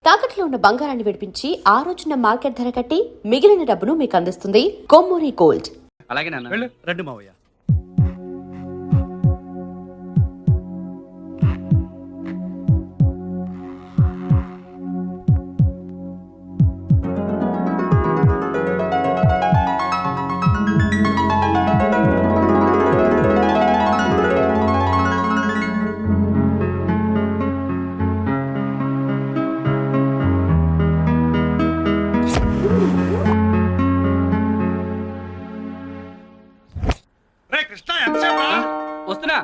తాకట్లో ఉన్న బంగారాన్ని విడిపించి ఆ రోజున మార్కెట్ ధర కట్టి మిగిలిన డబ్బును మీకు అందిస్తుంది కొమ్మూరి గోల్డ్. అలాగే నాన్న. వెళ్ళు, రండి మావయ్య. రే కృష్ణ, ఎంతసేపు రా? వస్తున్నా.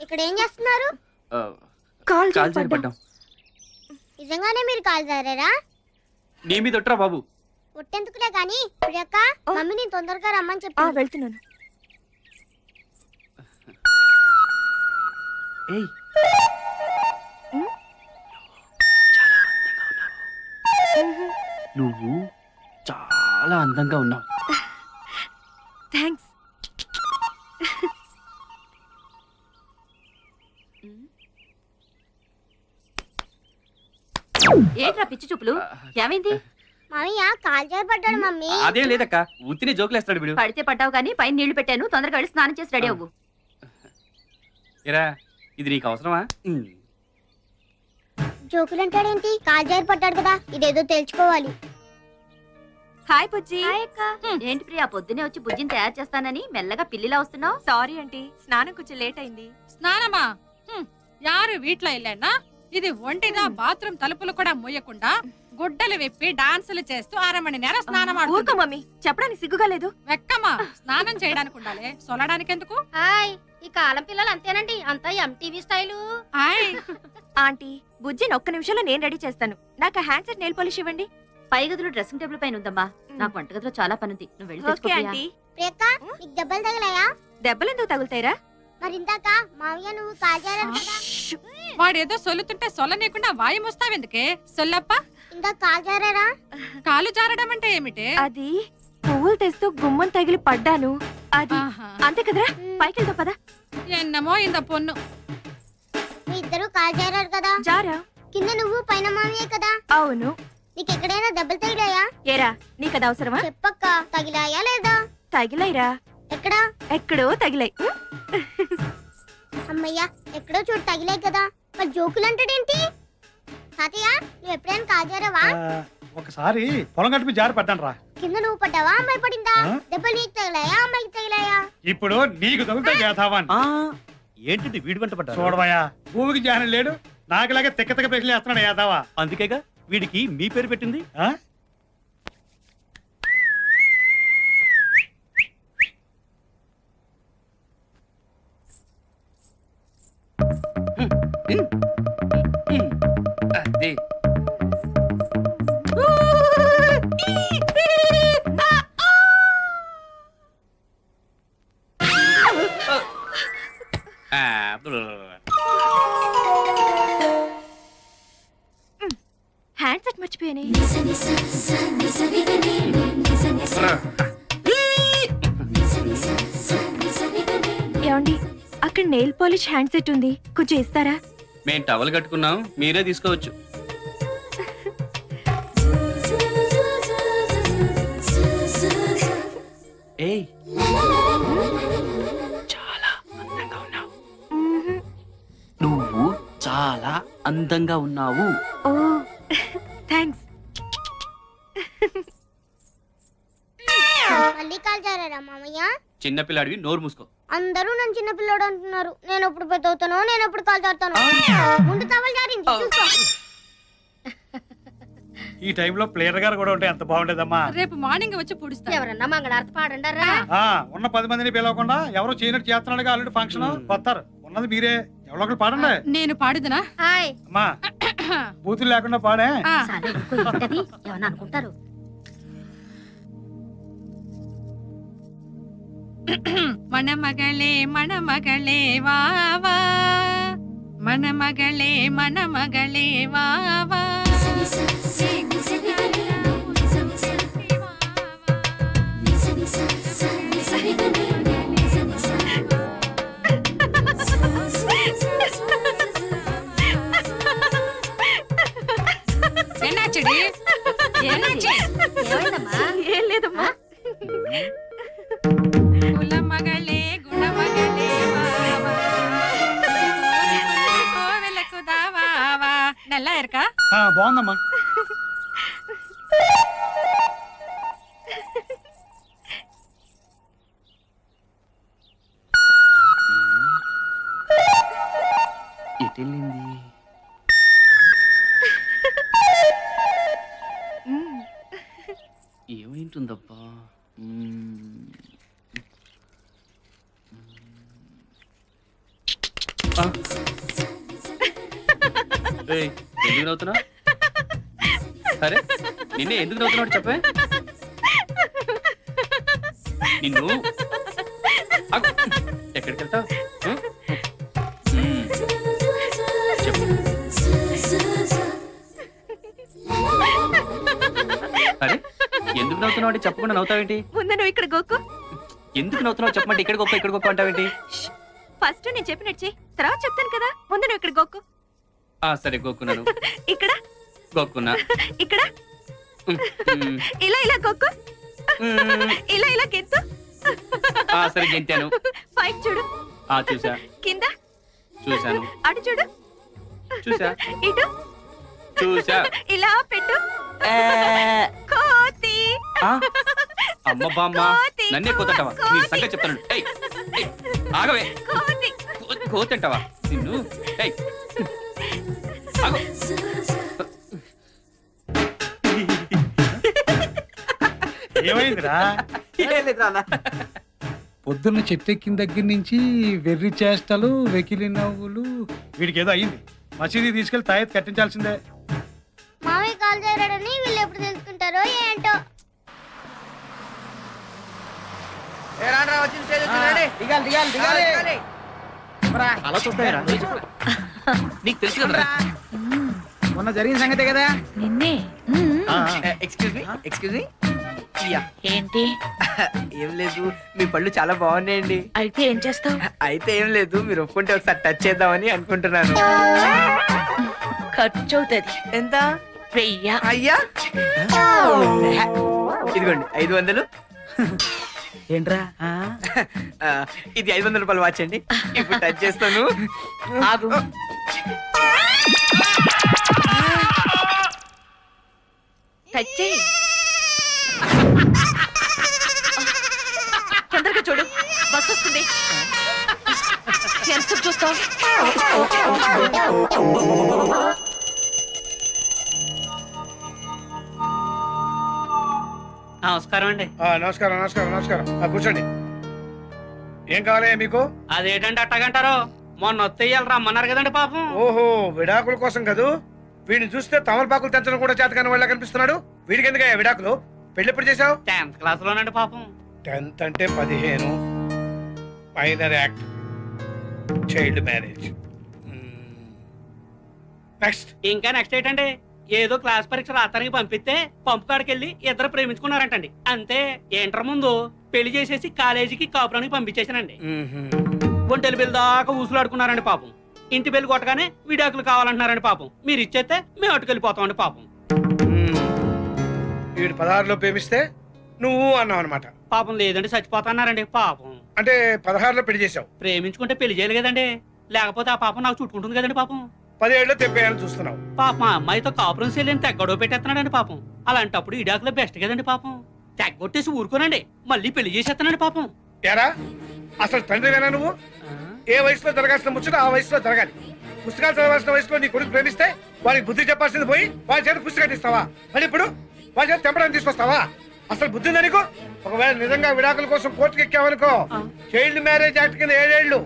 ఇక్కడ ఏం చేస్తున్నారు? కాల్ పడ్డాం. నిజంగానే మీరు కాల్ జారారా? నీ మీద ఒట్టరా బాబు. ఒట్టెందుకులే గాని ప్రియక్క, మమ్మీని తొందరగా రమ్మని చెప్పి వెళ్తున్నాను. ఏయ్, నువ్వు చాలా అందంగా ఉన్నావు. థ్యాంక్స్. ఏంట్రా పిచ్చి చూపులు? ఏమైంది? మామయ్య కాల్ జారి పడ్డాడు మమ్మీ. అదేం లేదక్క, ఉత్తిని జోకులేస్తాడు వీడు. పడితే పడ్డావు కానీ పైన నీళ్లు పెట్టాను, తొందరగా వెళ్ళి స్నానం చేసి రెడీ అవ్వు. ఏరా, ఇది నీకు అవసరమా? జోకులు అంటాడేంటి? కాల్ జారి పడ్డాడు కదా, ఇదేదో తెలుసుకోవాలి. హాయ్ పుజ్జి. ఏంటి ప్రియా, పొద్దునే వచ్చి బుజ్జిని తయారు చేస్తానని మెల్లగా పిల్లిలా వస్తున్నావు? సారీ ఆంటీ, స్నానం కొంచెం లేట్ అయింది. స్నానమా? యారు వీట్లో వెళ్ళానా? ఇది ఒంటిగా బాత్రూమ్ తలుపులు కూడా మూయకుండా గుడ్డలు విప్పి డాన్సులు చేస్తూ 6 మణి నేర స్నానం ఊరుకో మమ్మీ, చెప్పడానికి సిగ్గుగా లేదు. వెక్కమ్మా, స్నానం చేయడానికి ఉండాలి, సొలడానికి ఎందుకు? హాయ్, ఈ కాలం పిల్లలు అంతేనండి, అంతా ఎంటీవీ స్టైలు. హాయ్ ఆంటీ, బుజ్జిని ఒక్క నిమిషంలో నేను రెడీ చేస్తాను. నాకు హ్యాండ్ సెట్ నెయిల్ పాలిష్ ఇవ్వండి. పై గదిలో డ్రెస్సింగ్ టేబుల్ పైన ఉందమ్మా. నాకు వంటగదిలో చాలా పనుంది, నువ్వు వెళ్ళి తెచ్చుకో ఓకే ప్రియా. ఆంటీ. ప్రియక్క, నీకు దెబ్బలు తగిలాయా? దెబ్బలు ఎందుకు తగులుతాయిరా? మరి ఇందాక మామయ్య నువ్వు కాల్ జారావు కదా, వాడేదో సొల్లుతుంటే సొల్లనీయకుండా వాయి ముస్తావెందుకే? సొల్లప్ప, ఇందాక కాల్ జారారా? కాలు జారడం అంటే ఏమిటి? అది పువ్వులు తెస్తూ గుమ్మం తగిలి పడ్డాను. అది ఆహా. అంతే కదరా, పైకి వెళ్తావు పదా. ఎన్నమో ఇంద పొన్ను. మీ ఇద్దరు కాల్ జారారు కదా, జారా? కింద నువ్వు పైన మామయ్య కదా, అవును. నీకు ఎక్కడైనా దెబ్బలు తగిలాయా? ఏరా, నీకది అవసరమా? చెప్పక్క, తగిలాయా లేదా? తగిలాయిరా, ఎక్కడా? ఎక్కడో తగిలాయి. అమ్మయ్యా, ఎక్కడో చోటు తగిలాయి కదా, మరి జోకులు అంటాడేంటి? తాతయ్య, నువ్వు ఎప్పుడైనా కాల్ జారావా? ఒకసారి పొలం గడిపి జారి పడ్డాను రా. కింద నువ్వు పడ్డావా, అమ్మాయి పడిందా? ఆ? దెబ్బలు నీకు తగిలాయా, అమ్మాయికి తగిలాయా? ఇప్పుడు నీకు తగులుతా చేతావాన్. ఏంటి వీడి వెంట పడ్డా? చూడవయ్యా, భూమికి జానం లేడు, నాకులాగే తిక్క తిక్క ప్రశ్నలు వేస్తున్నాడు యాదవా. అందుకేగా వీడికి మీ పేరు పెట్టింది. ఆ? అదే. హ్యాండ్ సెట్ మర్చిపోయానే. ఏమండి, అక్కడ నెయిల్ పాలిష్ హ్యాండ్ సెట్ ఉంది, కొంచెం ఇస్తారా? మేము టవల్ కట్టుకున్నాం, మీరే తీసుకోవచ్చు. ఏయ్, చాలా అందంగా ఉన్నావు. నువ్వు చాలా అందంగా ఉన్నావు. ఓ థ్యాంక్స్. మళ్ళీ కాల్ జారారా మామయ్య? చిన్నపిల్లాడివి నోరు మూసుకో. అందరూ నన్ను చిన్న పిల్లడు అంటున్నారు. నేను ఎప్పుడు పెద్ద అవుతానో, నేను ఎప్పుడు కాలు తాగుతాను. ముందు తవలు జారింది చూసుకో. ఈ టైంలో ప్లేయర్ గారు కూడా ఉంటే ఎంత బాగుండేదమ్మా. రేపు మార్నింగ్ వచ్చి పుడుస్తా. ఎవరన్నా మంగళారతి పాడండారా? ఉన్న 10 మందిని పిలవకుండా ఎవరో చేయనట్టు చేస్తున్నాడుగా ఆల్రెడీ ఫంక్షన్ వస్తారు. ఉన్నది మీరే, ఎవరో ఒకరు పాడండి. నేను పాడుదునా? హాయ్. అమ్మా బూతులు లేకుండా పాడే. సరే, ఇంకో ఏంటది? ఏమన్నా అనుకుంటారు. మన మగళే వావా, మన మగళే వావా. ఎన్నాచడి ఎన్నాచి ఏమైందమ్మా? ఏం లేదమ్మా. కులమగళే గుణమగళే వావా, కోవెలకు దావావా. నల్లా ఎరకా బాగుందమ్మా. ఎటెళ్ళింది? ఏమైంటుందబ్బా? ఎందుకు నవ్వుతున్నా? సరే నిన్నే ఎందుకు నవ్వుతున్నాడు చెప్పే. నిన్ను ఆగు. ఎక్కడికి వెళ్తావు? చెప్పు. అరే ఎందుకు నవ్వుతున్నావు అంటే చెప్పకుండా నవ్వుతావేంటి? ముందు నువ్వు ఇక్కడ గోకు. ఎందుకు నవ్వుతున్నావు చెప్పమంటే ఇక్కడ గొప్ప అంటావేంటి? ఫస్ట్ నేను చెప్పినట్టు చెయ్యి, తర్వాత చెప్తాను కదా. ముందు నువ్వు ఇక్కడ గోకు. సరే గోక్కున్నాను. ఇక్కడ గోక్కున్నా. ఇక్కడ ఇలా గోకు. ఇలా గెంతు. సరే గెంతాను. పైకి చూడు. చూసా. కింద చూసాను. అటు చూడు. చూసా. ఇటు చూసా. ఇలా పెట్టు. కోతి. అమ్మ బామ్మ నన్నే కోతంటావా? నీ సంగతి చెప్తాను. ఆగవే. కోతి. కోతంటావా నిన్ను? ఆగు. ఏమైందిరా? పొద్దున్న చెట్టెక్కిన దగ్గర నుంచి వెర్రి చేష్టలు, వెకిలి నవ్వులు. వీడికి ఏదో అయింది. మసీదీ తీసుకెళ్లి తాయెత్తు కట్టించాల్సిందే. మామయ్య కాలు చేరాడని వీళ్ళు ఎప్పుడు తెలుసుకుంటారో ఏంటో. అలా చూస్తాయరా? నీకు తెలుసు కదా మొన్న జరిగిన సంగతే కదా. నిన్నే. ఎక్స్క్యూజ్ మీ ఏంటి? ఏం లేదు, మీ పళ్ళు చాలా బాగున్నాయండి. అయితే ఏం చేస్తావు? అయితే ఏం లేదు, మీరు ఒప్పుకుంటే ఒకసారి టచ్ చేద్దామని అనుకుంటున్నాను. ఖర్చు అవుతుంది. ఎంత? 1000. అయ్యా ఇదిగోండి 500. ఏంట్రా? ఇది 500 రూపాయలు వాచ్ అండి. ఇప్పుడు టచ్ చేస్తాను. ఆగు. టచ్ చేయి. తొందరగా చూడు, బస్ వస్తుంది. ఎంత చూస్తావు? నమస్కారం అండి. నమస్కారం నమస్కారం నమస్కారం. కూర్చోండి. ఏం కావాలి మీకు? అదేంటండి అట్టగంటారు? మొన్న వత్తేయాలి రమ్మన్నారు కదండి పాపం. ఓహో, విడాకుల కోసం కదూ. వీడిని చూస్తే తమలపాకులు తెంచడం కూడా చేతకాని వాళ్ళ కనిపిస్తున్నాడు. వీడికి ఎందుకయ్యా విడాకులు? పెళ్లి ఎప్పుడు చేసావు? 10th క్లాస్ లోనండి పాపం. 10th అంటే 15. Minor act, child marriage. Next. ఇంకా నెక్స్ట్ ఏంటండి? ఏదో క్లాస్ పరీక్ష రాత్రికి పంపిస్తే పంపు కాడికి వెళ్ళి ఇద్దరు ప్రేమించుకున్నారంటండి. అంతే. ఇంటర్ ముందు పెళ్లి చేసేసి కాలేజీకి కాపురానికి పంపించేసానండి. ఒంటెలు బిల్ దాకా ఊసులాడుకున్నారండి పాపం. ఇంటి పెళ్లి కొట్టగానే విడాకులు కావాలంటున్నారండి పాపం. మీరు ఇచ్చేస్తే మేము అటుకెళ్ళిపోతామండి పాపం. వీడు 16లో ప్రేమిస్తే నువ్వు అన్నావు అనమాట. పాపం లేదండి చచ్చిపోతున్నారండి పాపం. అంటే 16లో పెళ్లి చేసావు. ప్రేమించుకుంటే పెళ్లి చేయాలి కదండి, లేకపోతే ఆ పాపం నాకు చుట్టుకుంటుంది కదండి పాపం. 17లో తెప్పేయాలని చూస్తున్నావు. పాప మా అమ్మాయితో కాపురం చేయలేని తెగ్గొడవ పెట్టేస్తున్నాడండి పాపం. అలాంటప్పుడు ఇడాకులో బెస్ట్ కదండి పాపం. తెగ్గొట్టేసి ఊరుకోనండి మళ్ళీ పెళ్లి చేసేస్తానండి పాపం. ఏరా అసలు తండ్రివేనా నువ్వు? ఏ వయసులో జరగాల్సిన ముచ్చట ఆ వయసులో జరగాలి. పుస్తకాలు చదవాల్సిన వయసులో నీ కొడుకు ప్రేమిస్తే వాడికి బుద్ధి చెప్పాల్సింది పోయి వాళ్ళ చేత పుస్తకాలు ఇస్తావా? మరి ఇప్పుడు వాళ్ళ చేత తెంపడానికి తీసుకొస్తావా? అసలు బుద్ధి ఉందా నీకు? ఒకవేళ నిజంగా విడాకుల కోసం కోర్టుకు ఎక్కావనుకో, చైల్డ్ మ్యారేజ్ యాక్ట్ కింద 7 ఏళ్ళు,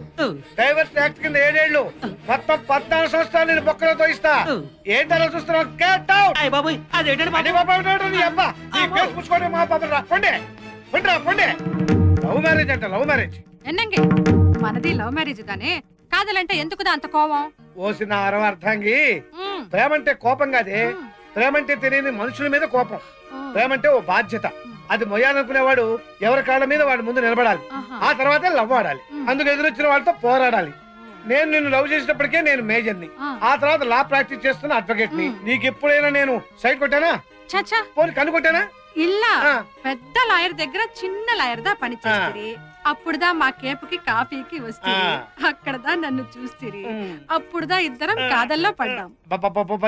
డైవర్స్ యాక్ట్ కింద 7 ఏళ్ళు, మొత్తం 14 సంవత్సరాలు నేను బొక్కలతో ఇస్తా. ఏంటలా చూస్తున్నావు? Get out. అయ్య బాబు అదేంటండి అదే బాబా నీ అబ్బా నీ కేసు పుచ్చుకోండి మా పాప రా పొండే పొండిరా పొండే. లవ్ మ్యారేజ్ అంట లవ్ మ్యారేజ్. ఎన్నంగి మనది లవ్ మ్యారేజ్ దానే కాదలంటే ఎందుకుదా అంత కోపం? ఓసిన అర్థాంగి, ప్రేమంటే కోపం కాదే, ప్రేమంటే తెలియని మనుషుల మీద కోపం. ప్రేమంటే ఓ బాధ్యత, అది మొయ్యాలనుకునేవాడు ఎవరి కాళ్ళ మీద వాడి ముందు నిలబడాలి, ఆ తర్వాతే లవ్ ఆడాలి, అందుకు ఎదురొచ్చిన వాళ్ళతో పోరాడాలి. నేను నిన్ను లవ్ చేసినప్పటికే నేను మేజర్ని, ఆ తర్వాత లా ప్రాక్టీస్ చేస్తున్న అడ్వకేట్ ని. నీకు ఎప్పుడైనా నేను సైడ్ కొట్టానా? చచ్చా పోనీ కన్ను కొట్టానా? ఇల్లా పెద్ద లాయర్ దగ్గర చిన్న లాయర్ దా పని చేస్తుంది. అప్పుడుదా మా కేపుకి కాఫీకి వస్తే అక్కడదా నన్ను చూస్తిరి. అప్పుడుదా ఇద్దరం కాదల్లో పడ్డాం.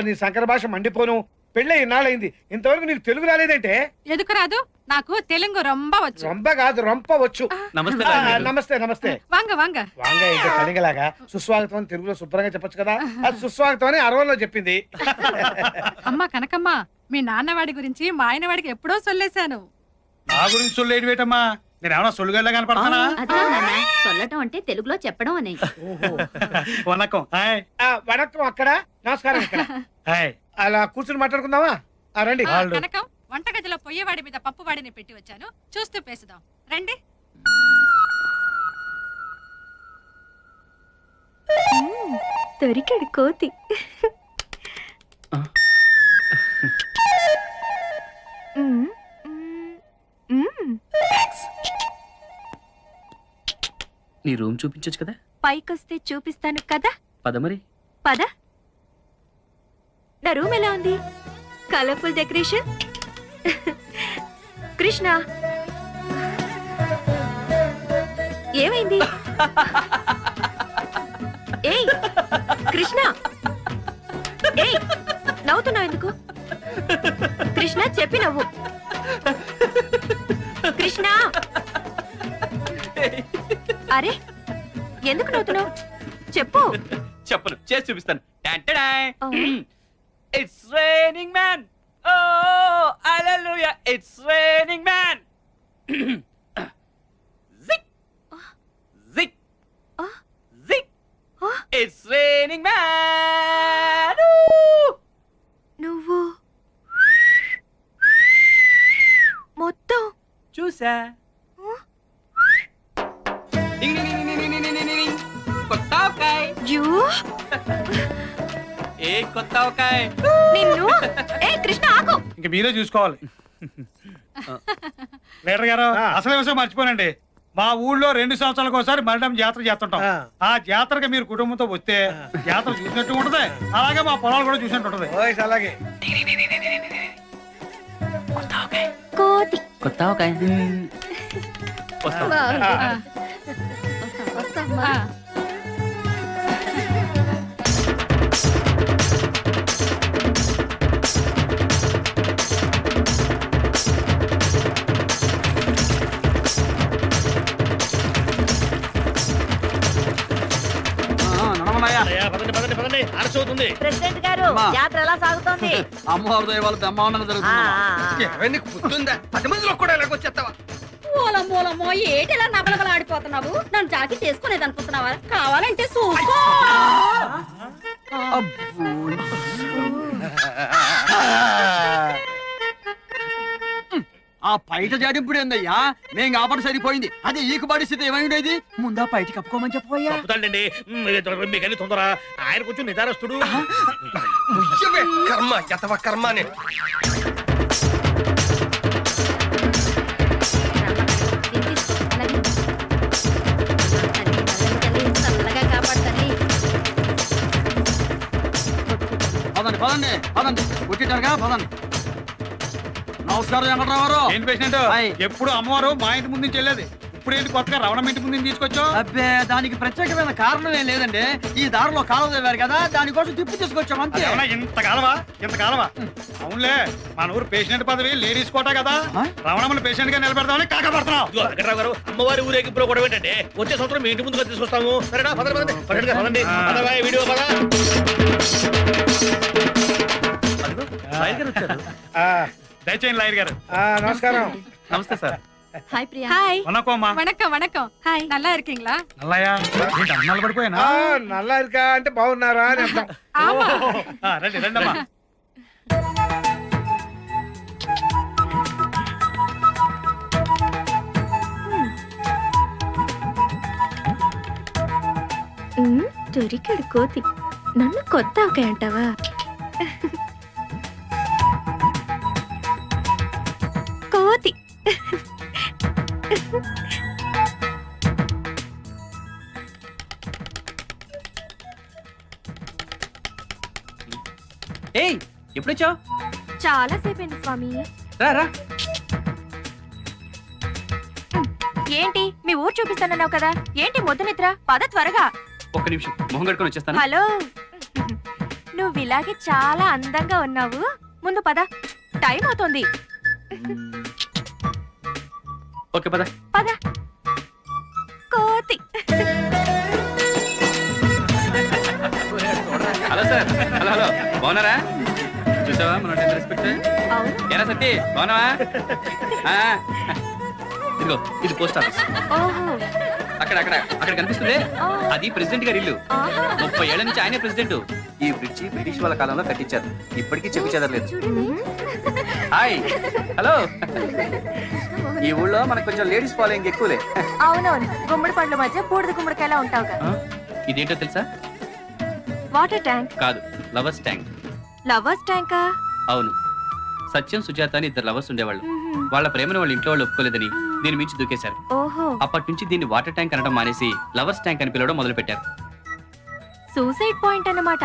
నీ సంకర భాష మండిపోను. పెళ్ళి ఇన్నాళ్ళైంది, ఇంతవరకు నీకు తెలుగు రాలేదంటే? ఎందుకు రాదు? నాకు తెలుగు రొంబ వచ్చు. రొంబ కాదు రొంప వచ్చు. నమస్తే నమస్తే నమస్తే. వాంగ వాంగ వాంగ ఏంటో కలిగలాగా సుస్వాగతం అని తెలుగులో శుభ్రంగా చెప్పొచ్చు కదా. అది సుస్వాగతం అని అరవలో చెప్పింది. అమ్మా కనకమ్మ, మీ నాన్నవాడి గురించి మా ఆయన వాడికి ఎప్పుడో సొల్లేశాను. నా గురించి సొల్లేటివేటమ్మా? నేను ఏమన్నా సొల్లుగల్లా కనపడతానా? సొల్లటం అంటే తెలుగులో చెప్పడం అని. వనకం. వనక్కం అక్కడ, నమస్కారం ఇక్కడ. అలా కూర్చుని మాట్లాడుకుందామా? రండి. కనకం, వంటగదిలో పొయ్యేవాడి మీద పప్పువాడిని పెట్టి వచ్చాను, చూస్తూ పేసుదాం రండి. దొరికాడు కోతి. నీ రూమ్ చూపించచ్చు కదా? పైకొస్తే చూపిస్తాను కదా. పద మరి. పద. నా రూమ్ ఎలా ఉంది? Colourful decoration. కృష్ణ, ఏమైంది? ఏయ్ కృష్ణ, ఏయ్ నవ్వుతున్నావు ఎందుకు? కృష్ణ చెప్పి నవ్వు. కృష్ణ, అరే ఎందుకు నవ్వుతున్నావు? చెప్పు. చెప్పను, చేసి చూపిస్తాను. It's raining man. ఓ హల్లెలూయా, ఇట్స్ రైనింగ్ మ్యాన్. జిక్ జిక్ జిక్, ఇట్స్ రైనింగ్ మ్యాన్. నువ్వు మొత్తం చూసా. కొత్తవకాయ్. యూ ఏ కొత్తవకాయ్ నిన్ను. ఏ కృష్ణ ఆగు. ఇంక మీరే చూసుకోవాలి. లీడర్ గారు, అసలు విషయం మర్చిపోనండి. మా ఊళ్ళో 2 సంవత్సరాలకు ఒకసారి మరణం జాతర చేస్తుంటాం. ఆ జాతరకి మీరు కుటుంబంతో వస్తే జాతర చూసినట్టు ఉంటది, అలాగే మా పొలాలు కూడా చూసినట్టు ఉంటది. అలాగే. కోతి. కొత్తవకాయ. ప్రెసిడెంట్ గారు, జాతర ఎలా సాగుతోంది? అమ్మవారి దైవాలు బ్రహ్మాండంగా జరుగుతుంది. గుర్తుందా? 10 మందిలో కూడా ఎలాగొచ్చేస్తావా? మూలమూలమో ఏటిలా నబలబలాడిపోతున్నావు? నన్ను జాకెట్ వేసుకునేది అనుకుంటున్నావా? కావాలంటే చూసుకో. ఆ పైట జాడింపుడు ఏందయ్యా? మేం కాబట్టి సరిపోయింది, అది ఈకు పరిస్థితి ఏమైండేది? ముందా పైకి కప్పుకోమని చెప్పబోయా. మీకని తొందర, ఆయన కొంచెం నిదారస్తుడు. కర్మ యతవ కర్మ అని. చల్లగా కాపాడుతుంది. పదండి పదండి పదండి, పుట్టింటారుగా పదండి. నమస్కారం వెంకటరావు. ఏం పేషెంట్? ఎప్పుడు అమ్మవారు మా ఇంటి ముందు నుంచి వెళ్ళేది, ఇప్పుడేంటి కొత్తగా రవణం ఇంటి ముందు తీసుకొచ్చావు? అబ్బే దానికి ప్రత్యేకమైన కారణం ఏం లేదండి. ఈ దారిలో కాలువ తవ్వారు కదా, దానికోసం తిప్పి తీసుకొచ్చాం అంతే. అదేమన్నా ఇంతకాలమా అవునులే, మన ఊరు పేషెంట్ పదవి లేడీస్ కోటా కదా, రవణమ్మని పేషెంట్ గా నిలబెడతామని కాకపడుతున్నావు. వెంకట్రావు గారు అమ్మవారి ఊరేగింపులో కూడా ఏంటంటే వచ్చే సంవత్సరం మీ ఇంటి ముందుగా తీసుకొస్తాము. సరేనా? పదండి, పదండి, పదండి. వీడియో పద. దయచేయండి లాయర్ గారు. నమస్కారం. నమస్తే సార్. హాయ్ ప్రియా. హాయ్ వనకోమ్మా. வணக்கம் வணக்கம் హాయ్ நல்லா இருக்கீங்களா? నల్లయ్య ఏంటి అన్నాలు పడిపోయినా? నల్లా ఇరుకా అంటే బాగున్నారా అని అర్థం. ஆமா. రండి రండమ్మా. దొరికాడు కోతి. నన్ను కొత్త ఆకాయ అంటావా? కోతి. ఏయ్ ఎప్పుడొచ్చావు? చాలా సేపైంది స్వామి. రా రా. ఏంటి మీ ఊరు చూపిస్తానన్నావు కదా, ఏంటి మొద్దు నిద్ర? పద త్వరగా. ఒక్క నిమిషం మొహం కడుకొని వచ్చేస్తాను. హలో, నువ్వు ఇలాగే చాలా అందంగా ఉన్నావు. ముందు పద, టైం అవుతోంది. ఓకే పద. పద. కోతి. Hello sir. హలో హలో బాగున్నారా? చూసావా మన రెస్పెక్ట్. అవును. ఏరా సత్తి బాగున్నావా? ఇదిగో ఇది పోస్ట్ ఆఫీస్. ఓహో. అక్కడ అక్కడ అక్కడ కనిపిస్తుంది, అది ప్రెసిడెంట్ గారి ఇల్లు. ఆహా. 30 ఏళ్ల నుంచి ఆయనే ప్రెసిడెంట్. ఈ బ్రిడ్జి బ్రిటిష్ వాళ్ళ కాలంలో కట్టించారు, ఇప్పటికీ చెప్పి చెదరలేదు. Hi hello. ఈ ఊళ్ళో మనకు కొంచెం లేడీస్ ఫాలోయింగ్ ఎక్కువలే. అవునవును, గుమ్మడి పండ్ల మధ్య బూడిద గుమ్మడికాయలా ఉంటావుగా. ఇదేంటో తెలుసా? Water tank. కాదు, లవర్స్ ట్యాంక్. లవర్స్ ట్యాంకా? అవును. సత్యం సుజాత అని 2 లవర్స్ ఉండేవాళ్ళు. వాళ్ళ ప్రేమను వాళ్ళ ఇంట్లో వాళ్ళు ఒప్పుకోలేదని దీని మించి దూకేశారు. ఓహో. అప్పటి నుంచి దీన్ని వాటర్ ట్యాంక్ అనడం మానేసి లవర్స్ ట్యాంక్ అని పిలవడం మొదలు పెట్టారు. సూసైడ్ పాయింట్ అన్నమాట.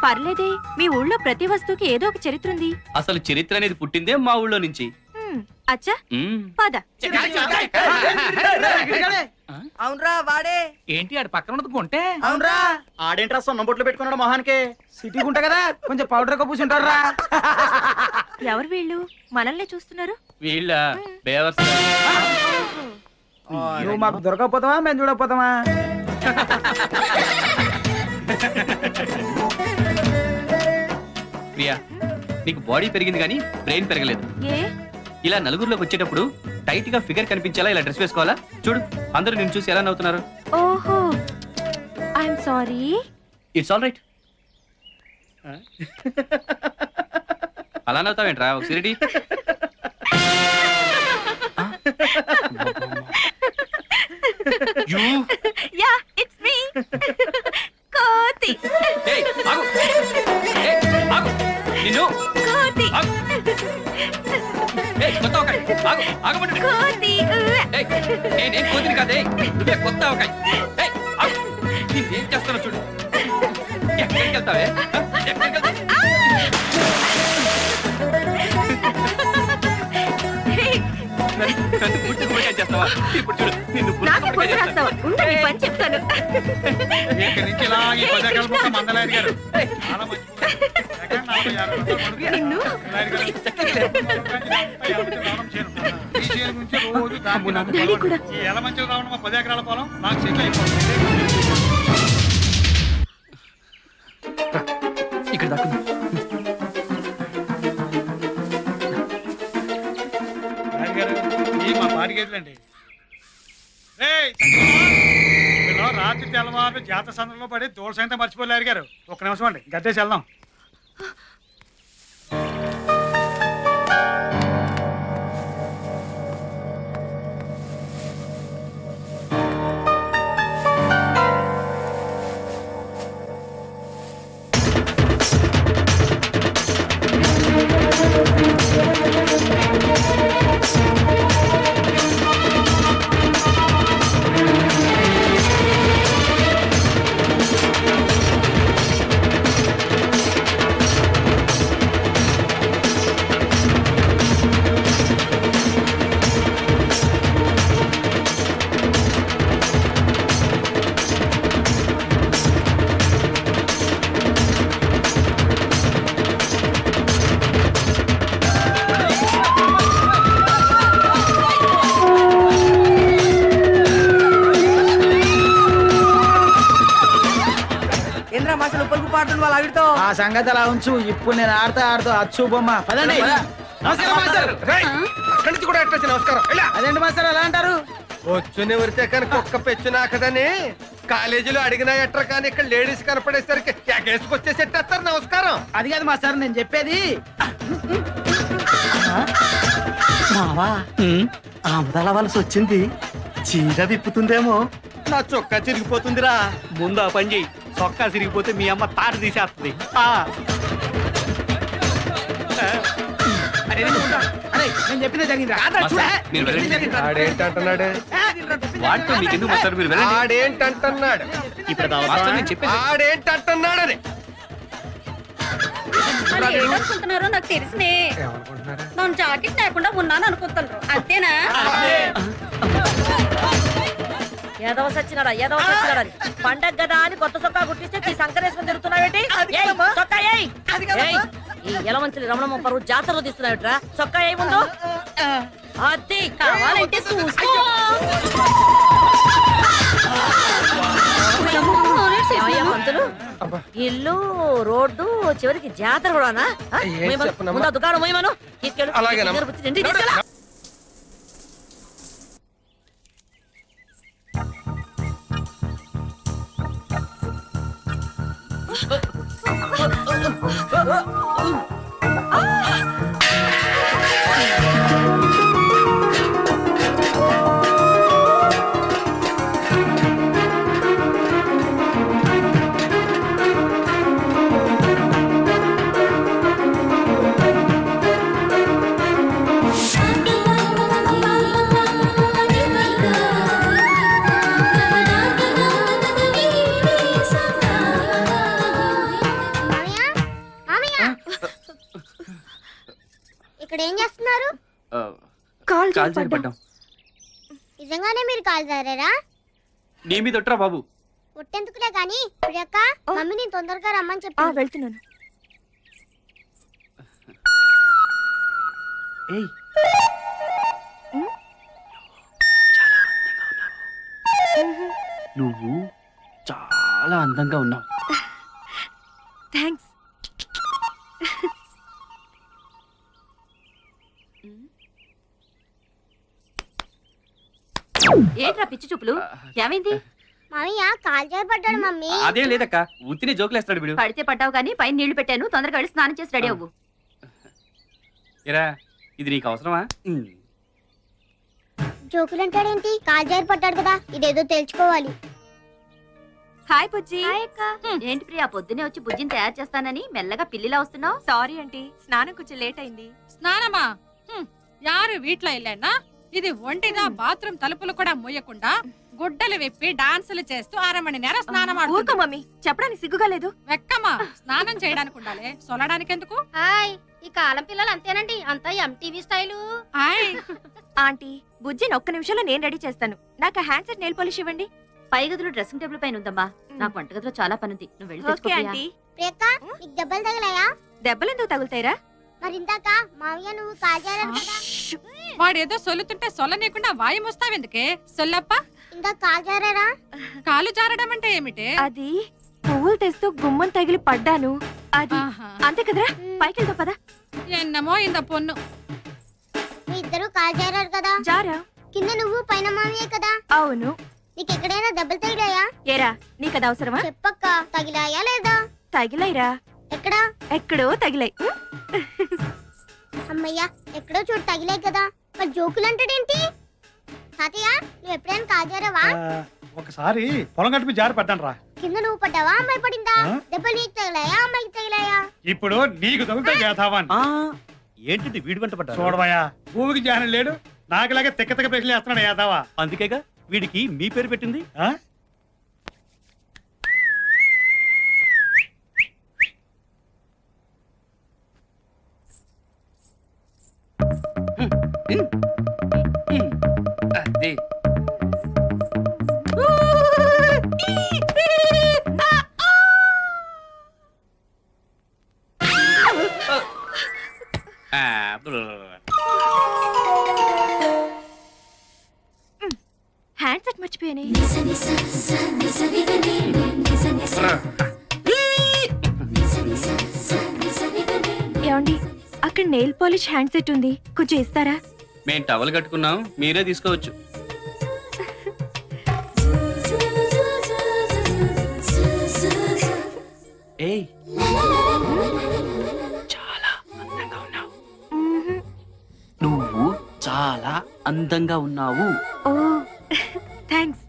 పర్లేదే, మీ ఊళ్ళో ప్రతి వస్తువుకి ఏదో ఒక చరిత్ర ఉంది. అసలు చరిత్ర అనేది పుట్టిందే మా ఊళ్ళో నుంచి. అచ్చా, పద. అవునరా వాడే. ఏంటి ఆడు పక్కన ఉన్నది కొంటే? అవునరా ఆడేంట్రా సొన్న బొట్లు పెట్టుకున్నాడు మొహానికి. సిటీ ఉంటా కదా, కొంచెం పౌడర్ కప్పుసుంటారు రా. ఎవరు వీళ్ళు మనల్ని చూస్తున్నారు? వీళ్ళ బేవర్స్. నువ్వు మాకు దొరకకపోతావా మేము చూడకపోతావా? ప్రియా, నీకు బాడీ పెరిగింది కానీ బ్రెయిన్ పెరగలేదు. ఏ? ఇలా నలుగురిలోకి వచ్చేటప్పుడు టైట్ గా ఫిగర్ కనిపించేలా ఇలా డ్రెస్ వేసుకోవాలా? చూడు, అందరూ నిన్ను చూసి ఎలా నవ్వుతున్నారు. ఓహో, I'm sorry. It's all right. అలా నవ్వుతావేంట్రా? ఒక సిరిడి. Yeah, it's me. కోతి. ఏయ్, ఆగు. ఏయ్, ఆగు. నిన్ను. కోతి. ఆగు. ఏయ్, కొత్త అవకాయ. ఆగు, ఆగమంటే. కోతి. ఏయ్, నేనేం కోతిని కాదే, నువ్వే కొత్త అవకాయ. ఏయ్, ఆగు. నేనేం చేస్తానో చూడు. ఎక్కడికి వెళ్తావే? ఎక్కడికి వెళ్తావు? నన్ను పూర్తిగా గుమ్మడికాయ చేస్తావా? ఇప్పుడు చూడు, నిన్ను నాకే పూర్తిగా గుర్తు రాస్తావా? ఉండు, నీ పని చెప్తాను. ఇక్కడి నుంచి ఇలా ఈ పదాకాల మొక్క మందలాయర్ గారు చాలా మంచి సెకండ్ 40-50 రూపాయలు నిన్ను. లాయర్ గారు. ఈ చేను నుంచి రోజు దాన్ని డాడీ కూడా. ఈ ఎలమంచిలో రావడం 10 ఎకరాల పొలం నాకు సెటిల్ అయిపోతుంది. ఇక్కడ దాక్కున్నా. లాయర్ గారు, ఈ మా పాడి గేదెలండి. రాత్రి తెల్లవారు జాతర సందర్భంలో పడి దూడ సైతం మర్చిపోలేరు గారు. ఒక్క నిమిషం అండి, గద్దేసి వెళ్దాం. ఇంద్ర మాసలు పలుకు పాడుతుంది వాళ్ళ ఆవిడతో. ఆ సంగతి అలా ఉంచు. ఇప్పుడు నేను ఆడుతూ అచ్చు బొమ్మ. పదండి. నమస్కారం మాస్టర్. రేయ్, అక్కడి నుంచి కూడా ఎట్లా నమస్కారం. ఎలా అదేంటి మాస్టర్ అలా అంటారు? వచ్చుని ఉరితే కనుక కుక్క పెచ్చునా కదని కాలేజీలో అడిగినా ఎట్రా కానీ ఇక్కడ లేడీస్ కనపడేసరికి ఎగేసుకొచ్చేసి ఎట్టేస్తారు నమస్కారం. అది కాదు మాస్టర్ నేను చెప్పేది. మావా ఆముదాల వలస వచ్చింది, చీర విప్పుతుందేమో, నా చొక్కా చిరిగిపోతుందిరా. ముందు ఆ పని చెయ్యి, చొక్కా చిరిగిపోతే మీ అమ్మ తాట తీసేస్తుంది. అరే నేను చెప్పిందే జరిగిందా? మీరు వెళ్ళండి. ఆడేంటంటున్నాడు వాటితో మీకెందుకు మాస్టర్, మీరు వెళ్ళండి. ఆడేంటంటున్నాడు మాస్టర్ నేను చెప్పేది ఆడేంటంటున్నాడని మరి ఏమనుకుంటున్నారో నాకు తెలిసినే. నేను జాకెట్ లేకుండా ఉన్నాను అనుకుంటున్నారు అంతేనా? ఏదవ సచ్చినాడా ఏదవ సచ్చినాడా పండగ కదా అని కొత్త చొక్కా గుట్టిస్తే ఈ సంకరేసుకుని తిరుగుతున్నావేంటి? చొక్కా ఏయ్. ఏయ్, ఈ ఎలమంచిలి రమణమ్మ పరువు జాతరలో తీస్తున్నావుట్రా. చొక్కా ఏయ్ ముందు. అది కావాలంటే చూసుకో. ఏమయ్యా పంతులు, ఇల్లు రోడ్డు చివరికి జాతర కూడానా? ముందు ఆ దుకాణం పోయమను. తీసుకెళ్ళు. ఇక్కడ ఏం చేస్తున్నారు? కాలు జారిపడ్డాం. నిజంగానే మీరు కాలు జారారా? నీ మీద ఒట్రా బాబు. పుట్టెందుకులే గాని ప్రియక్క, మమ్మీని తొందరగా రమ్మని చెప్పి. వెళ్తున్నాను. ఏయ్, నువ్వు చాలా అందంగా ఉన్నావు. థ్యాంక్స్. ఏంట్రా పిచ్చి చూపులు? ఏమైంది? మామయ్య కాలు జారిపడ్డాడు మమ్మీ. అదేం లేదక్క, ఉత్తినే జోకులేస్తాడు వీడు. పడితే పడ్డావు కానీ పైన నీళ్లు పెట్టాను, తొందరగా వెళ్ళి స్నానం చేసి రెడీ అవ్వు. ఏరా, ఇది నీకు అవసరమా? జోకులంటాడేంటి? కాలు జారిపడ్డాడు కదా, ఇదేదో తెలుసుకోవాలి. హాయ్ బుజ్జి. ఏంటి ప్రియా, పొద్దునే వచ్చి బుజ్జిని తయారు చేస్తానని మెల్లగా పిల్లిలా వస్తున్నావు? సారీ ఆంటీ, స్నానం కొంచెం లేట్ అయింది. స్నానమా? యారు వీట్ల ఇల్లేనా? ఇది ఒంటిదా బాత్రూమ్ తలుపులు కూడా మూయకుండా గుడ్డలు విప్పి డాన్సులు చేస్తూ 1/2 మణి నేరం స్నానం ఊరుకో మమ్మీ, చెప్పడానికి సిగ్గుగా లేదు. వెక్కమ్మా, స్నానం చేయడానికి ఉండాలి, సొలడానికి ఎందుకు? హాయ్, ఈ కాలం పిల్లలు అంతేనండి, అంతా ఎంటీవీ స్టైలు. హాయ్ ఆంటీ, బుజ్జిని ఒక్క నిమిషంలో నేను రెడీ చేస్తాను. నాకు హ్యాండ్ సెట్ నెయిల్ పాలిష్ ఇవ్వండి. పై గదిలో డ్రెస్సింగ్ టేబుల్ పైన ఉందమ్మా, నాకు వంటగదిలో చాలా పనుంది, నువ్వు వెళ్ళి తెచ్చుకో ఓకే ప్రియా. ఆంటీ. ప్రియక్క, నీకు దెబ్బలు తగిలాయా? దెబ్బలు ఎందుకు తగులుతాయిరా? మరి ఇందాక మామయ్య నువ్వు కాలు జారారు కదా. వాడేదో సొల్లుతుంటే సొల్లనీయకుండా వాయి వస్తావెందుకే? సొల్లప్ప, ఇందాక కాలు జారారా? కాలు జారడం అంటే ఏమిటి? అది పువ్వులు తెస్తూ గుమ్మం తగిలి పడ్డాను. అది ఆహా. అంతే కదరా, పైకి వెళ్తావు పదా. ఎన్నమో ఇంద పొన్ను. మీ ఇద్దరు కాలు జారారు కదా, జారా? కింద నువ్వు పైన మామయ్య కదా. అవును. నీకు ఎక్కడైనా దెబ్బలు తగిలాయా? ఏరా, నీకు అది అవసరమా? చెప్పక్క, తగిలాయా లేదా? తగిలాయిరా. ఎక్కడా? ఎక్కడో తగిలాయి. అమ్మయ్యా, ఎక్కడో చోటు తగిలాయి కదా. మరి జోకులు అంటాడేంటి? తాతయ్య, నువ్వు ఎప్పుడైనా కాలు జారావా? ఒకసారి పొలం గట్టు మీద జారి పడ్డాను రా. కింద నువ్వు పడ్డావా, అమ్మాయి పడిందా? దెబ్బలు నీకు తగిలాయా, అమ్మాయికి తగిలాయా? ఇప్పుడు నీకు తగులుతా చేద్దామని. ఏంటి వీడి వెంట పడ్డా? చూడవయ్యా, భూమికి జానం లేడు, నాకులాగే తిక్క తిక్క ప్రశ్నలు వేస్తున్నాడు యాదవా. అందుకేగా వీడికి మీ పేరు పెట్టింది. ఆ? అదే. హ్యాండ్ సెట్ మర్చిపోయానే. నెయిల్ పాలిష్ హ్యాండ్ సెట్ ఉంది, కొంచెం ఇస్తారా? మేము టవల్ కట్టుకున్నాం, మీరే తీసుకోవచ్చు. ఏయ్, చాలా అందంగా ఉన్నావు. నువ్వు చాలా అందంగా ఉన్నావు. ఓ థ్యాంక్స్.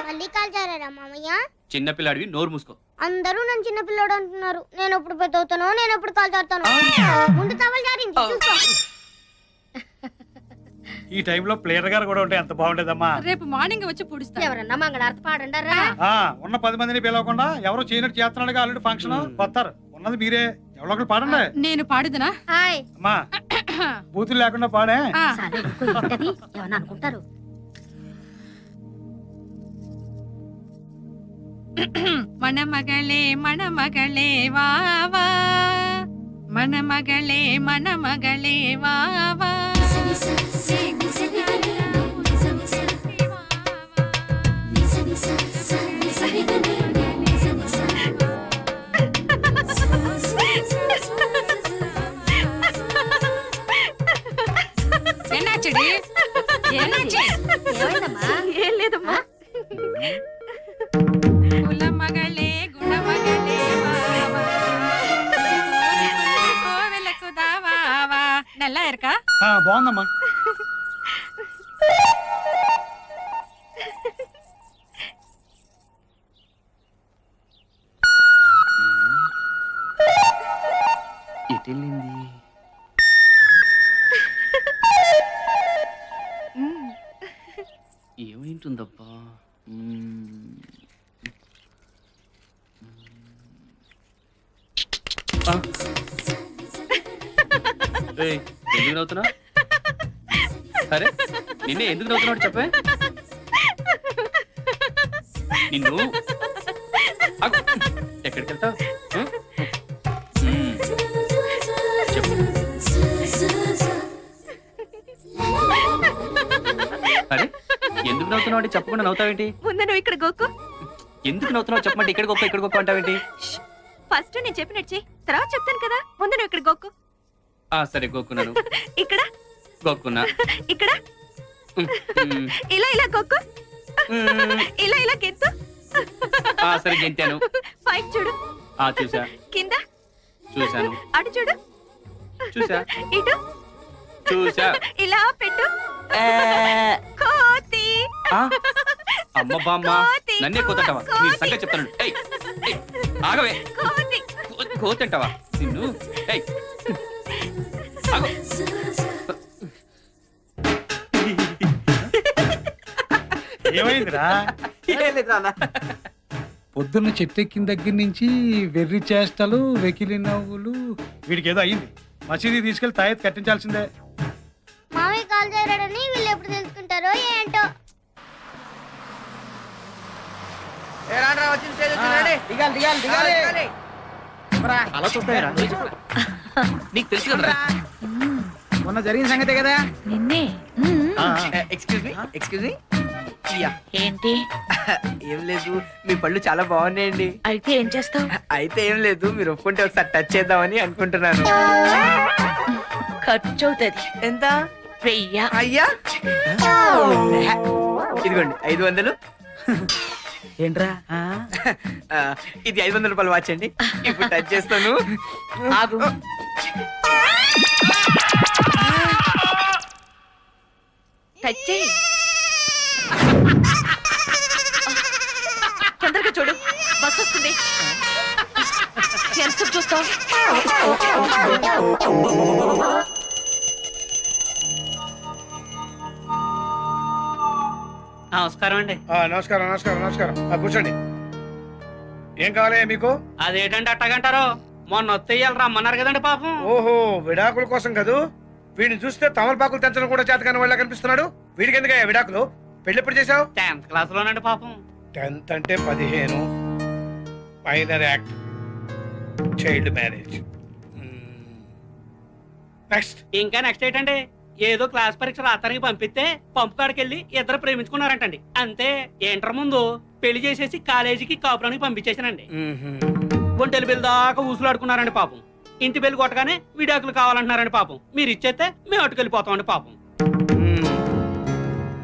మళ్ళీ కాల్ చేరారా మామయ్య? చిన్నపిల్లాడివి, నోరు మూసుకో. అందరూ నన్ను చిన్న పిల్లడు అంటున్నారు. నేను ఎప్పుడు పెద్ద అవుతానో, నేను ఎప్పుడు కాల్ చేస్తాను. ముందు టవల్ జారింది చూసుకో. ఈ టైంలో ప్లేయర్ గారు కూడా ఉంటే ఎంత బాగుండేదమ్మా. రేపు మార్నింగ్ వచ్చి పుడుస్తా. ఎవరన్నా మంగళారతి పాడండారా? ఉన్న 10 మందిని పిలవకుండా ఎవరు చేయనట్టు చేస్తున్నాడు ఆల్రెడీ ఫంక్షన్ వస్తారు. ఉన్నది మీరే, ఎవరో ఒకరు పాడండి. నేను పాడుదనా? హాయ్ అమ్మా బూతులు లేకుండా పాడే. ఏమన్నా అనుకుంటారు? మన మగళే వావా, మన మగళే వావా. ఎన్నాచడి ఏం లేదమ్మా. కుల మగళే గుణ మగళే వావా, కోవెలకు దావావా. నల్లా ఎరకా బాగుందమ్మా. ఎటెళ్ళింది? ఏమైంటుందబ్బా? ఎందుకు నవ్వుతున్నా? సరే, నిన్నే ఎందుకు నవ్వుతున్నావు చెప్పే. నిన్ను ఎక్కడికి వెళ్తావు? చెప్పు. అరే, ఎందుకు నవ్వుతున్నావు అంటే చెప్పకుండా నవ్వుతావేంటి? ముందు నువ్వు ఇక్కడ గోకు. ఎందుకు నవ్వుతున్నావు చెప్పమంటే ఇక్కడ గొప్ప అంటావేంటి? ఫస్ట్ నేను చెప్పినట్టు చెయ్యి, తర్వాత చెప్తాను కదా. ముందు నువ్వు ఇక్కడ గోకు. సరే, గోక్కున్నాను. ఇక్కడ గోక్కున్నా. ఇక్కడ ఇలా గోకు. ఇలా గెంతు. సరే, గెంతాను. పైకి చూడు. చూసా. కింద చూసాను. అటు చూడు. చూసా. ఇటు చూసా. ఇలా పెట్టు. కోతి. అమ్మ బామ్మ, నన్నే కోతంటావా? నీ సంగతి చెప్తాను. ఆగవే. కోతి అంటావా నిన్ను? ఏమైందిరా? పొద్దున్న చెట్టెక్కిన దగ్గర నుంచి వెర్రి చేష్టలు, వెకిలి నవ్వులు. వీడికి ఏదో అయ్యింది. మసీదీ తీసుకెళ్లి తాయెత్తు కట్టించాల్సిందే. మామయ్య కాల్ చేరాడని వీళ్ళు ఎప్పుడు తెలుసుకుంటారో ఏంటో. అలా చూస్తారా? నీకు తెలుసు కదా మొన్న జరిగిన సంగతే కదా. నిన్నే. Excuse me. ఏంటి? ఏం లేదు, మీ పళ్ళు చాలా బాగున్నాయండి. అయితే ఏం చేస్తావు? అయితే ఏం లేదు, మీరు ఒప్పుకుంటే ఒకసారి టచ్ చేద్దామని అనుకుంటున్నాను. ఖర్చు అవుతుంది. ఎంత? 1000. అయ్యా, ఇదిగోండి 500. ఏంట్రా? ఇది 500 రూపాయలు వాచ్ అండి. ఇప్పుడు టచ్ చేస్తాను. ఆగు. టచ్ చేయి. తొందరగా చూడు, బస్ వస్తుంది. ఎంత చూస్తావు? నమస్కారం అండి. నమస్కారం నమస్కారం నమస్కారం. కూర్చోండి. ఏం కావాలి మీకు? అదేంటంటే అట్టగంటారు? మొన్న వస్తే రమ్మన్నారు కదండి పాపం. ఓహో, విడాకుల కోసం కదూ. వీడిని చూస్తే తమలపాకులు తెంచడం కూడా చేతకాని వాళ్ళ కనిపిస్తున్నాడు. వీడికి ఎందుకయ్యా విడాకులు? పెళ్లి ఎప్పుడు చేసావు? 10th క్లాస్ లోనండి పాపం. 10th అంటే 15. Minor act, child marriage. Next. ఇంకా నెక్స్ట్ ఏంటండి? ఏదో క్లాస్ పరీక్ష రాత్రికి పంపిస్తే పంపు కాడికి వెళ్ళి ఇద్దరు ప్రేమించుకున్నారంటండి. అంతే. ఇంటర్ ముందు పెళ్లి చేసేసి కాలేజీకి కాపురానికి పంపించేసానండి. ఒంటెలు బిల్ దాకా ఊసులాడుకున్నారండి పాపం. ఇంటి బిల్లు కొట్టగానే విడాకులు కావాలంటున్నారండి పాపం. మీరు ఇచ్చేస్తే మేము అటుకెళ్ళిపోతామండి పాపం.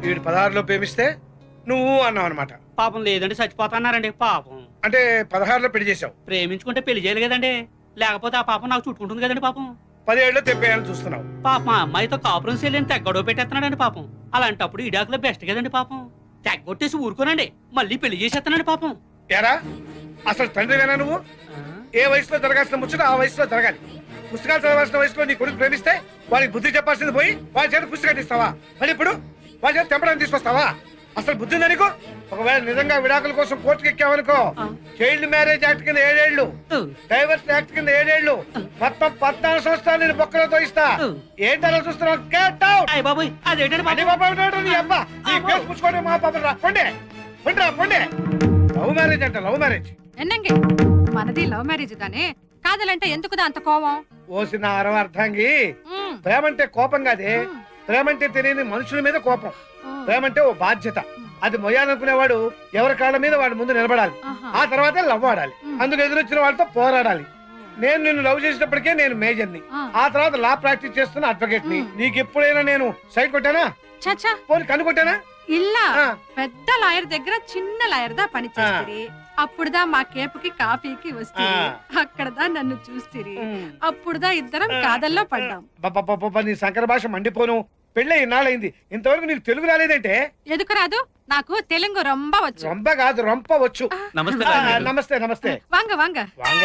వీడు 16లో ప్రేమిస్తే నువ్వు అన్నావు అనమాట. పాపం లేదండి చచ్చిపోతున్నారండి పాపం. అంటే 16లో పెళ్లి చేసావు. ప్రేమించుకుంటే పెళ్లి చేయాలి కదండి, లేకపోతే ఆ పాపం నాకు చుట్టుకుంటుంది కదండి పాపం. 17లో తెప్పేయాలని చూస్తున్నావు. పాప మా అమ్మాయితో కాపురం చేయలేని తెగ్గడో పెట్టేస్తున్నాడండి పాపం. అలాంటప్పుడు ఇడాకులో బెస్ట్ కదండి పాపం. తెగ్గొట్టేసి ఊరుకోనండి మళ్ళీ పెళ్లి చేసేస్తున్నాడు పాపం. ఎరా అసలు తండ్రివేనా నువ్వు? ఏ వయసులో జరగాల్సిన ముచ్చట ఆ వయసులో జరగాలి. పుస్తకాలు చదవాల్సిన వయసులో నీ కొడుకు ప్రేమిస్తే వాడికి బుద్ధి చెప్పాల్సింది పోయి వాడి చేత పుస్తకాలు ఇస్తావా? మరి ఇప్పుడు వాడి చేత తెంపడానికి తీసుకొస్తావా? అసలు బుద్ధి ఉందా నీకు? ఒకవేళ నిజంగా విడాకుల కోసం కోర్టుకు ఎక్కావనుకో, చైల్డ్ మ్యారేజ్ యాక్ట్ కింద 7 ఏళ్ళు, డైవర్స్ యాక్ట్ కింద 7 ఏళ్ళు, మొత్తం 14 సంవత్సరాలు నేను బొక్కలతో ఇస్తా. ఏంటలా చూస్తున్నావు? Get out. బాబాయ్ అదేంటండి నీ అబ్బా నీ కేసు పుచ్చుకోండి మా పాపం రా. పొండే పొండే. లవ్ మ్యారేజ్ అంట, లవ్ మ్యారేజ్. ఎన్నంగి మనది లవ్ మ్యారేజ్ దానే, కాదలంటే ఎందుకుదా అంత కోపం? ఓసిన అర్థంగి, ప్రేమంటే కోపం కాదే. ప్రేమంటే తెలియని మనుషుల మీద కోపం. ప్రేమంటే ఓ బాధ్యత. అది మొయ్యాలనుకునేవాడు ఎవరి కాళ్ళ మీద వాడి ముందు నిలబడాలి. ఆ తర్వాత లవ్ ఆడాలి. అందుకు ఎదురొచ్చిన వాళ్ళతో పోరాడాలి. నేను నిన్ను లవ్ చేసేటప్పటికే నేను మేజర్ని, ఆ తర్వాత లా ప్రాక్టీస్ చేస్తున్న అడ్వకేట్ ని. నీకు ఎప్పుడైనా నేను సైడ్ కొట్టానా? చచ్చా పోనీ కన్ను కొట్టానా? ఇల్లా పెద్ద లాయర్ దగ్గర చిన్న లాయర్ దా పని చేస్తుంది. అప్పుడుదా మా కేపుకి కాఫీకి వస్తే అక్కడదా నన్ను చూస్తిరి. అప్పుడుదా ఇద్దరం కాదల్లో పడ్డాం. నీ సంకర భాష మండిపోను. పెళ్ళి ఇన్నాళ్ళైంది, ఇంతవరకు నీకు తెలుగు రాలేదంటే? ఎందుకు రాదు? నాకు తెలుగు రొంబ వచ్చు. రొంబ కాదు, రొంప వచ్చు. నమస్తే నమస్తే. వాంగ వాంగ వాంగ